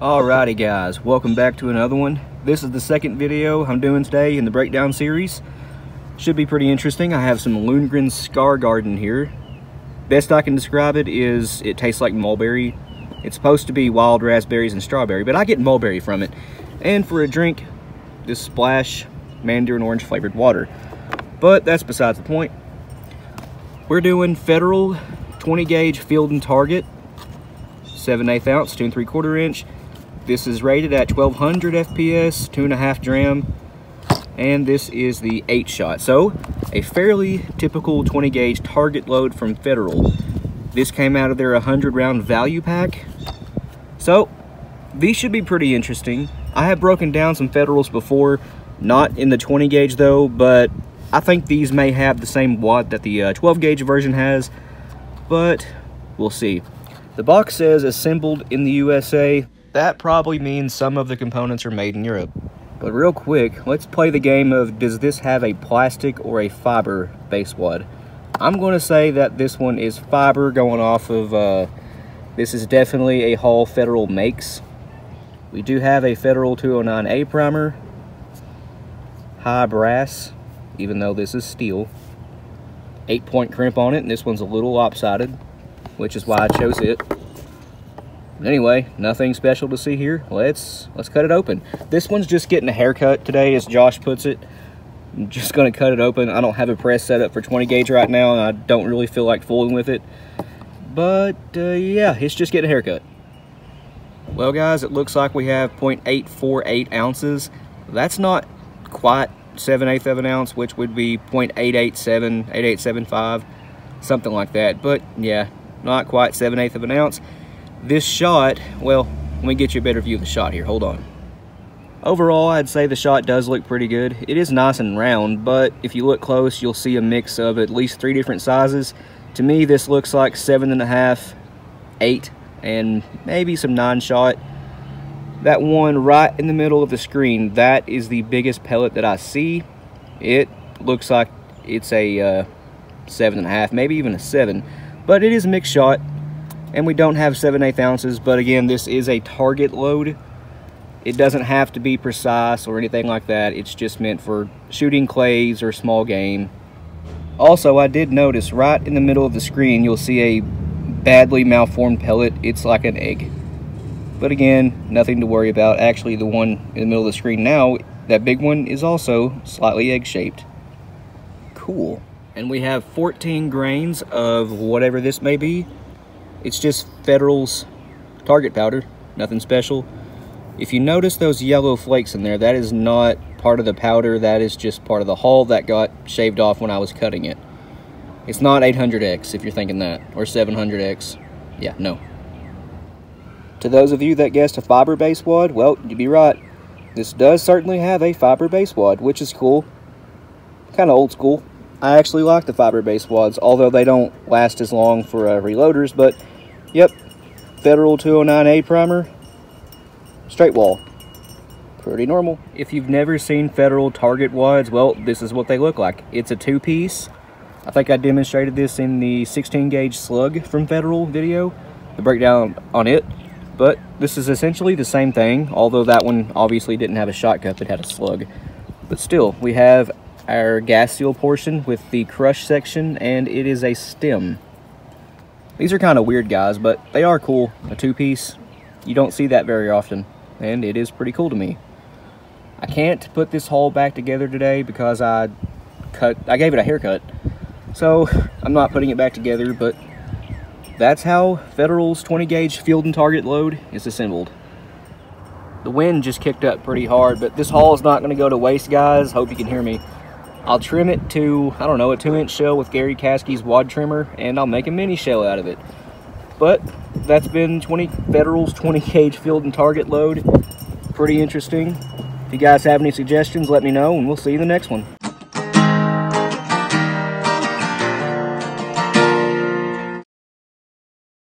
Alrighty guys, welcome back to another one. This is the second video I'm doing today in the breakdown series. Should be pretty interesting. I have some Lundgren Scar Garden here. Best I can describe it is it tastes like mulberry. It's supposed to be wild raspberries and strawberry, but I get mulberry from it. And for a drink, this Splash mandarin orange flavored water. But that's besides the point. We're doing Federal 20 gauge Field and Target, 7/8 ounce, 2 3/4 inch. This is rated at 1200 FPS, 2.5 dram, and this is the 8-shot. So, a fairly typical 20 gauge target load from Federal. This came out of their 100 round value pack. So, these should be pretty interesting. I have broken down some Federals before, not in the 20 gauge though, but I think these may have the same watt that the 12 gauge version has, but we'll see. The box says assembled in the USA. That probably means some of the components are made in Europe. But real quick, let's play the game of does this have a plastic or a fiber base wad? I'm going to say that this one is fiber, going off of, this is definitely a Hall Federal makes. We do have a Federal 209A primer, high brass, even though this is steel. 8-point crimp on it, and this one's a little lopsided, which is why I chose it. Anyway, nothing special to see here. Let's cut it open. This one's just getting a haircut today, as Josh puts it. I'm just going to cut it open. I don't have a press set up for 20 gauge right now, and I don't really feel like fooling with it. But, yeah, it's just getting a haircut. Well, guys, it looks like we have 0.848 ounces. That's not quite 7/8 of an ounce, which would be 0.887, 8875, something like that. But, yeah, not quite 7/8 of an ounce. This shot, well, let me get you a better view of the shot here. Hold on. Overall, I'd say the shot does look pretty good. It is nice and round, but if you look close, you'll see a mix of at least 3 different sizes. To me, this looks like 7.5, 8, and maybe some 9-shot. That one right in the middle of the screen, that is the biggest pellet that I see. It looks like it's a 7.5, maybe even a 7, but it is a mixed shot. And we don't have 7/8 ounces, but again, this is a target load. It doesn't have to be precise or anything like that. It's just meant for shooting clays or small game. Also, I did notice right in the middle of the screen, you'll see a badly malformed pellet. It's like an egg. But again, nothing to worry about. Actually, the one in the middle of the screen now, that big one, is also slightly egg-shaped. Cool. And we have 14 grains of whatever this may be. It's just Federal's target powder, nothing special. If you notice those yellow flakes in there, that is not part of the powder, that is just part of the hull that got shaved off when I was cutting it. It's not 800X if you're thinking that, or 700X. Yeah, no. To those of you that guessed a fiber base wad, well, you'd be right. This does certainly have a fiber base wad, which is cool. Kind of old school. I actually like the fiber base wads, although they don't last as long for reloaders, but yep, Federal 209A primer, straight wall. Pretty normal. If you've never seen Federal target wads, well, this is what they look like. It's a 2-piece. I think I demonstrated this in the 16 gauge slug from Federal video, the breakdown on it. But this is essentially the same thing, although that one obviously didn't have a shot cup, it had a slug. But still, we have our gas seal portion with the crush section, and it is a stem. These are kind of weird, guys, but they are cool. A 2-piece, you don't see that very often, and it is pretty cool to me. I can't put this haul back together today because I gave it a haircut, so I'm not putting it back together, but that's how Federal's 20 gauge Field and Target load is assembled. The wind just kicked up pretty hard, but this haul is not going to go to waste, guys. Hope you can hear me. I'll trim it to, I don't know, a 2-inch shell with Gary Caskey's wad trimmer, and I'll make a mini shell out of it. But that's been Federal's 20 gauge Field and Target load. Pretty interesting. If you guys have any suggestions, let me know, and we'll see you in the next one.